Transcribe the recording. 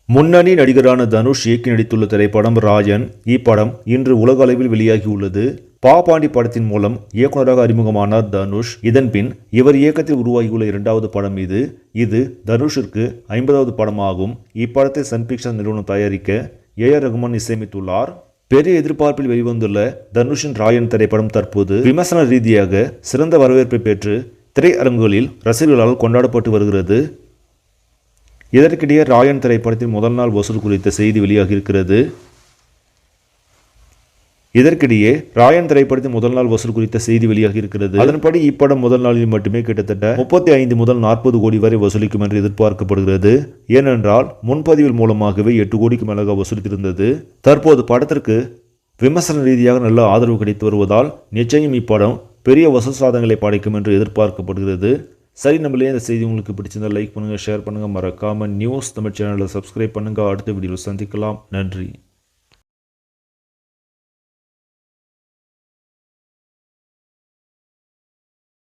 முன்னணி நடிகரான தனுஷ் இயக்கி நடித்துள்ள திரைப்படம் ராயன். இப்படம் இன்று உலக அளவில் வெளியாகியுள்ளது. பாப்பாண்டி படத்தின் மூலம் இயக்குநராக அறிமுகமானார் தனுஷ். இதன்பின் இவர் இயக்கத்தில் உருவாகியுள்ள இரண்டாவது படம் இது தனுஷிற்கு 50வது படமாகும். இப்படத்தை சன் பிக்சர்ஸ் நிறுவனம் தயாரிக்க ஏஆர் ரகுமான் இசையமைத்துள்ளார். பெரிய எதிர்பார்ப்பில் வெளிவந்துள்ள தனுஷின் ராயன் திரைப்படம் தற்போது விமர்சன ரீதியாக சிறந்த வரவேற்பை பெற்று திரையரங்குகளில் ரசிகர்களால் கொண்டாடப்பட்டு வருகிறது. இதற்கிடையே ராயன் திரைப்படத்தின் முதல் நாள் வசூல் குறித்த செய்தி வெளியாகியிருக்கிறது. அதன்படி இப்படம் முதல் நாளில் மட்டுமே கிட்டத்தட்ட 35 முதல் 40 கோடி வரை வசூலிக்கும் என்று எதிர்பார்க்கப்படுகிறது. ஏனென்றால் முன்பதிவில் மூலமாகவே 8 கோடிக்கு மேலாக வசூலித்திருந்தது. தற்போது படத்திற்கு விமர்சன ரீதியாக நல்ல ஆதரவு கிடைத்து வருவதால் நிச்சயம் இப்படம் பெரிய வசூல் சாதனைகளை படைக்கும் என்று எதிர்பார்க்கப்படுகிறது. சரி, நம்மளே இந்த செய்தி உங்களுக்கு பிடிச்சிருந்தால் லைக் பண்ணுங்கள், ஷேர் பண்ணுங்கள், மறக்காமல் நியூஸ் தமிழ் சேனலை சப்ஸ்கிரைப் பண்ணுங்கள். அடுத்த வீடியோவில் சந்திக்கலாம். நன்றி.